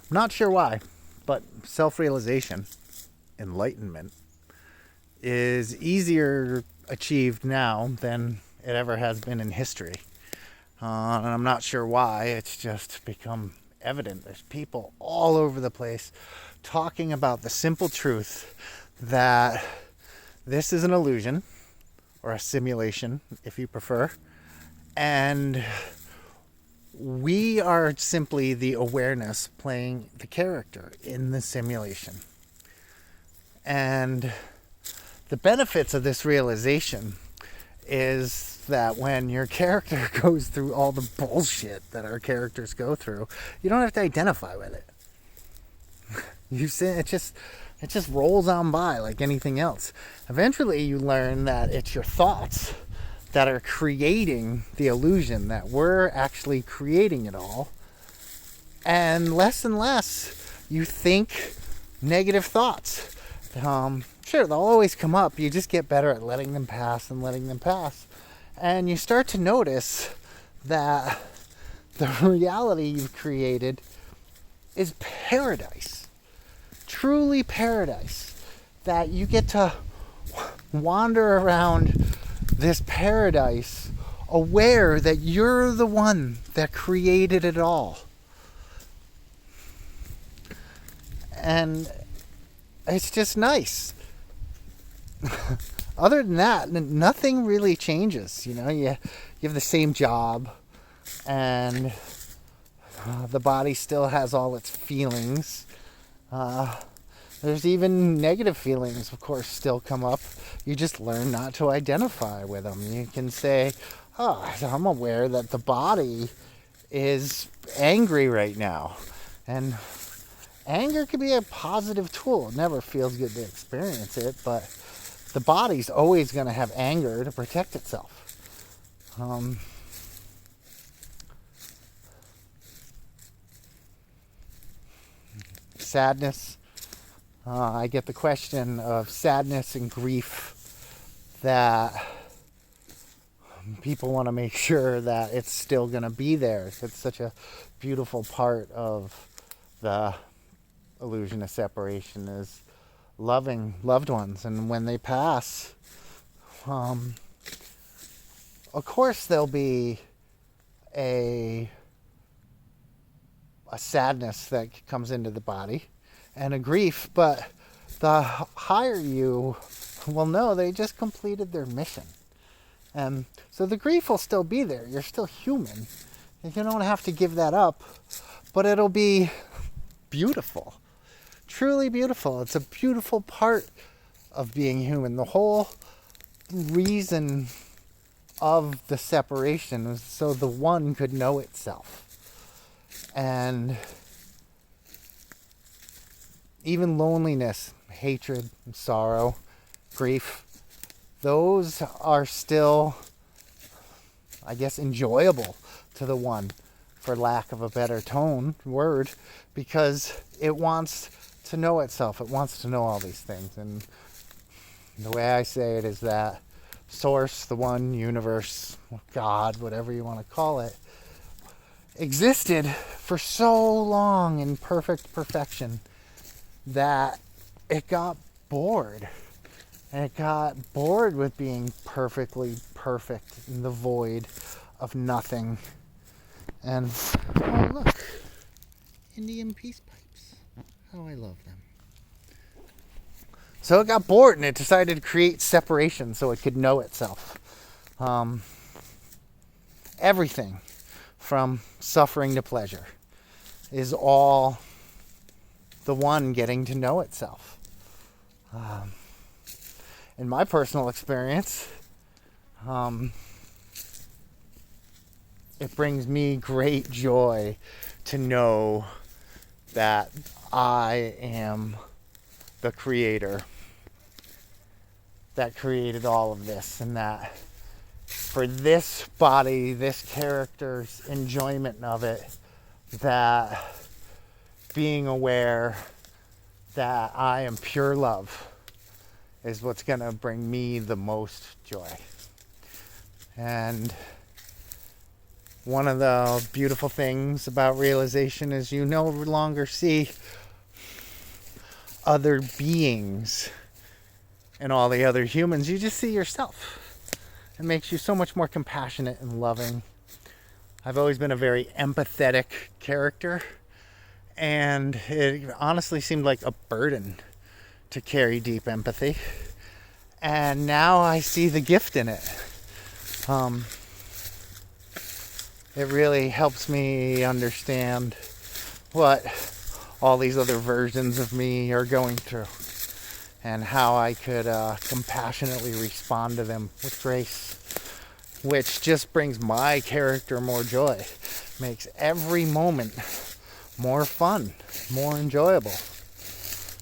I'm not sure why, but self-realization, enlightenment, is easier achieved now than it ever has been in history. And I'm not sure why. It's just become evident. There's people all over the place talking about the simple truth that this is an illusion, or a simulation, if you prefer, and we are simply the awareness playing the character in the simulation. And the benefits of this realization is that when your character goes through all the bullshit that our characters go through, you don't have to identify with it. It just rolls on by like anything else. Eventually you learn that it's your thoughts that are creating the illusion, that we're actually creating it all. And less you think negative thoughts. Sure, they'll always come up. You just get better at letting them pass and letting them pass. And you start to notice that the reality you've created is paradise. Truly paradise. That you get to wander around this paradise aware that you're the one that created it all. And it's just nice. Other than that, nothing really changes. You have the same job, and the body still has all its feelings. There's even negative feelings, of course, still come up. You just learn not to identify with them. You can say, oh, I'm aware that the body is angry right now. And anger can be a positive tool. It never feels good to experience it, but the body's always going to have anger to protect itself. Sadness. I get the question of sadness and grief that people want to make sure that it's still going to be there. It's such a beautiful part of the illusion of separation, is loving loved ones. And when they pass, of course there'll be a sadness that comes into the body and a grief, but the higher you will know they just completed their mission. And so the grief will still be there. You're still human. You don't have to give that up, but it'll be beautiful. Truly beautiful. It's a beautiful part of being human. The whole reason of the separation was so the one could know itself. And even loneliness, hatred, sorrow, grief, those are still, I guess, enjoyable to the one, for lack of a better word, because it wants to know itself. It wants to know all these things. And the way I say it is that Source, the one, universe, God, whatever you want to call it, existed for so long in perfect perfection that it got bored. And it got bored with being perfectly perfect in the void of nothing. And, oh look, Indian peace pipes. How I love them. So it got bored and it decided to create separation so it could know itself. Everything from suffering to pleasure is all the one getting to know itself. In my personal experience, it brings me great joy to know that I am the creator that created all of this, and that for this body, this character's enjoyment of it, that being aware that I am pure love is what's going to bring me the most joy. And one of the beautiful things about realization is you no longer see other beings and all the other humans. You just see yourself. It makes you so much more compassionate and loving. I've always been a very empathetic character, and it honestly seemed like a burden to carry deep empathy. And now I see the gift in it. It really helps me understand what all these other versions of me are going through, and how I could compassionately respond to them with grace, which just brings my character more joy, makes every moment more fun, more enjoyable.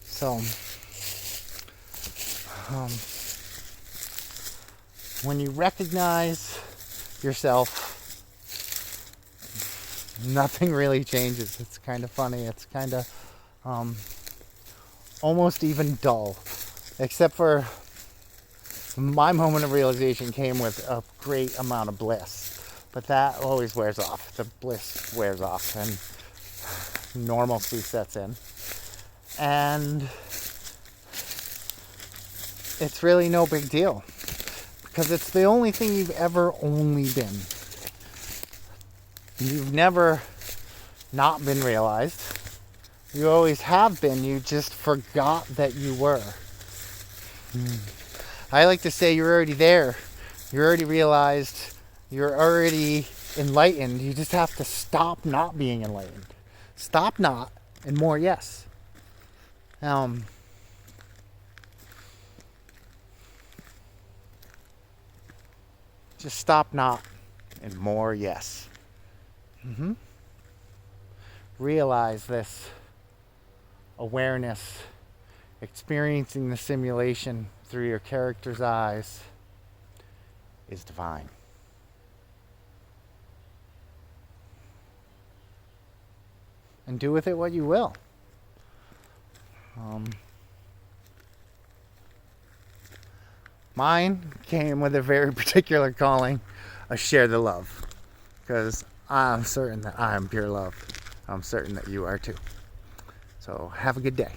So, when you recognize yourself, nothing really changes. It's kind of funny. It's kind of almost even dull, except for my moment of realization came with a great amount of bliss. But that always wears off. The bliss wears off and normalcy sets in. And it's really no big deal, because it's the only thing you've ever only been. You've never not been realized. You always have been. You just forgot that you were. I like to say you're already there. You're already realized. You're already enlightened. You just have to stop not being enlightened. Stop not and more yes. Just stop not and more yes. Realize this awareness, experiencing the simulation through your character's eyes is divine. And do with it what you will. Mine came with a very particular calling, share the love. Because I'm certain that I am pure love. I'm certain that you are too. So have a good day.